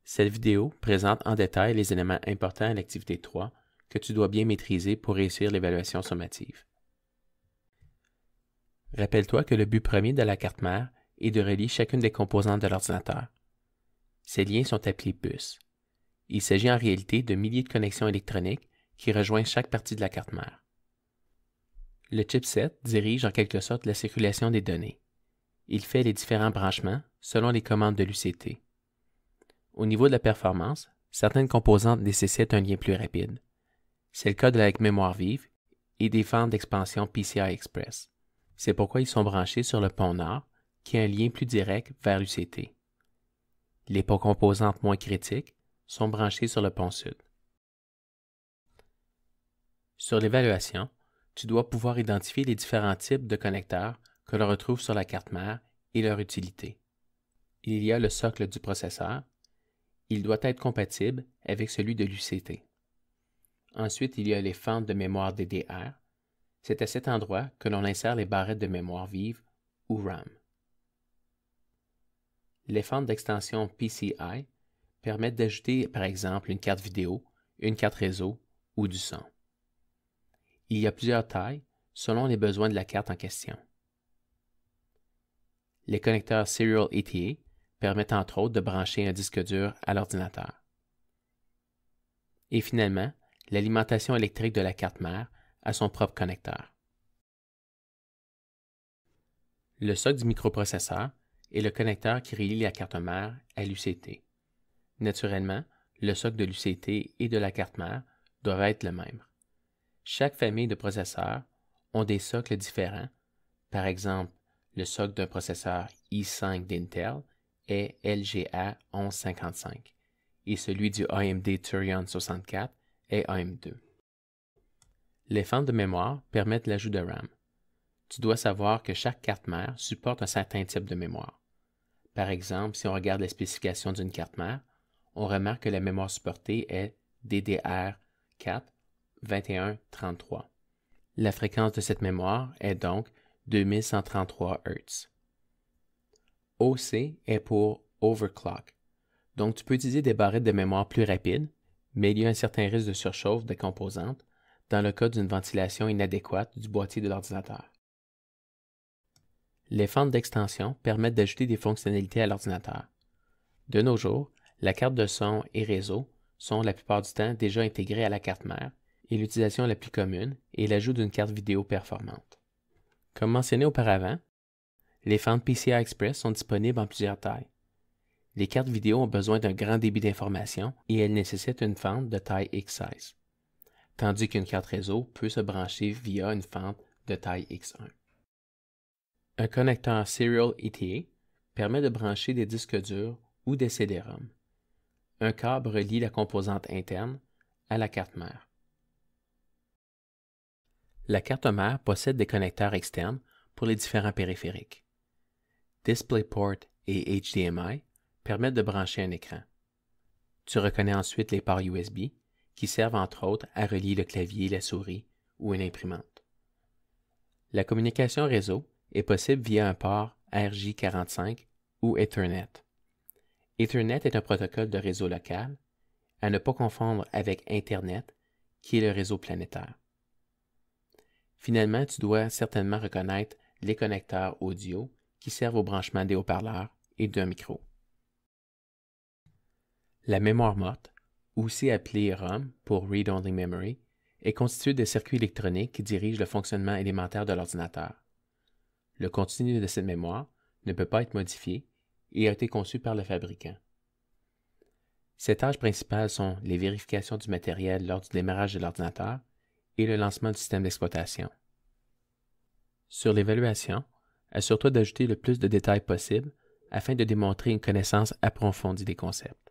Cette vidéo présente en détail les éléments importants à l'activité 3 que tu dois bien maîtriser pour réussir l'évaluation sommative. Rappelle-toi que le but premier de la carte mère est de relier chacune des composantes de l'ordinateur. Ces liens sont appelés bus. Il s'agit en réalité de milliers de connexions électroniques qui rejoignent chaque partie de la carte mère. Le chipset dirige en quelque sorte la circulation des données. Il fait les différents branchements selon les commandes de l'UCT. Au niveau de la performance, certaines composantes nécessitent un lien plus rapide. C'est le cas de la mémoire vive et des fentes d'expansion PCI Express. C'est pourquoi ils sont branchés sur le pont nord, qui a un lien plus direct vers l'UCT. Les composantes moins critiques sont branchées sur le pont sud. Sur l'évaluation, tu dois pouvoir identifier les différents types de connecteurs que l'on retrouve sur la carte mère et leur utilité. Il y a le socle du processeur. Il doit être compatible avec celui de l'UCT. Ensuite, il y a les fentes de mémoire DDR. C'est à cet endroit que l'on insère les barrettes de mémoire vive ou RAM. Les fentes d'extension PCI permettent d'ajouter par exemple une carte vidéo, une carte réseau ou du son. Il y a plusieurs tailles selon les besoins de la carte en question. Les connecteurs Serial ETA permettent entre autres de brancher un disque dur à l'ordinateur. Et finalement, l'alimentation électrique de la carte mère a son propre connecteur. Le socle du microprocesseur est le connecteur qui relie la carte mère à l'UCT. Naturellement, le socle de l'UCT et de la carte mère doivent être le même. Chaque famille de processeurs ont des socles différents. Par exemple, le socle d'un processeur i5 d'Intel est LGA 1155 et celui du AMD Turion 64 est AM2. Les fentes de mémoire permettent l'ajout de RAM. Tu dois savoir que chaque carte mère supporte un certain type de mémoire. Par exemple, si on regarde les spécifications d'une carte mère, on remarque que la mémoire supportée est DDR4 2133. La fréquence de cette mémoire est donc 2133 Hz. OC est pour overclock. Donc tu peux utiliser des barrettes de mémoire plus rapides, mais il y a un certain risque de surchauffe des composantes dans le cas d'une ventilation inadéquate du boîtier de l'ordinateur. Les fentes d'extension permettent d'ajouter des fonctionnalités à l'ordinateur. De nos jours, la carte de son et réseau sont la plupart du temps déjà intégrées à la carte mère et l'utilisation la plus commune est l'ajout d'une carte vidéo performante. Comme mentionné auparavant, les fentes PCI Express sont disponibles en plusieurs tailles. Les cartes vidéo ont besoin d'un grand débit d'information et elles nécessitent une fente de taille X16, tandis qu'une carte réseau peut se brancher via une fente de taille X1. Un connecteur Serial ETA permet de brancher des disques durs ou des CD-ROM. Un câble relie la composante interne à la carte mère. La carte mère possède des connecteurs externes pour les différents périphériques. DisplayPort et HDMI permettent de brancher un écran. Tu reconnais ensuite les ports USB qui servent entre autres à relier le clavier, la souris ou une imprimante. La communication réseau est possible via un port RJ45 ou Ethernet. Ethernet est un protocole de réseau local, à ne pas confondre avec Internet, qui est le réseau planétaire. Finalement, tu dois certainement reconnaître les connecteurs audio qui servent au branchement des haut-parleurs et d'un micro. La mémoire morte, aussi appelée ROM pour Read Only Memory, est constituée de circuits électroniques qui dirigent le fonctionnement élémentaire de l'ordinateur. Le contenu de cette mémoire ne peut pas être modifié et a été conçu par le fabricant. Ses tâches principales sont les vérifications du matériel lors du démarrage de l'ordinateur et le lancement du système d'exploitation. Sur l'évaluation, assure-toi d'ajouter le plus de détails possible afin de démontrer une connaissance approfondie des concepts.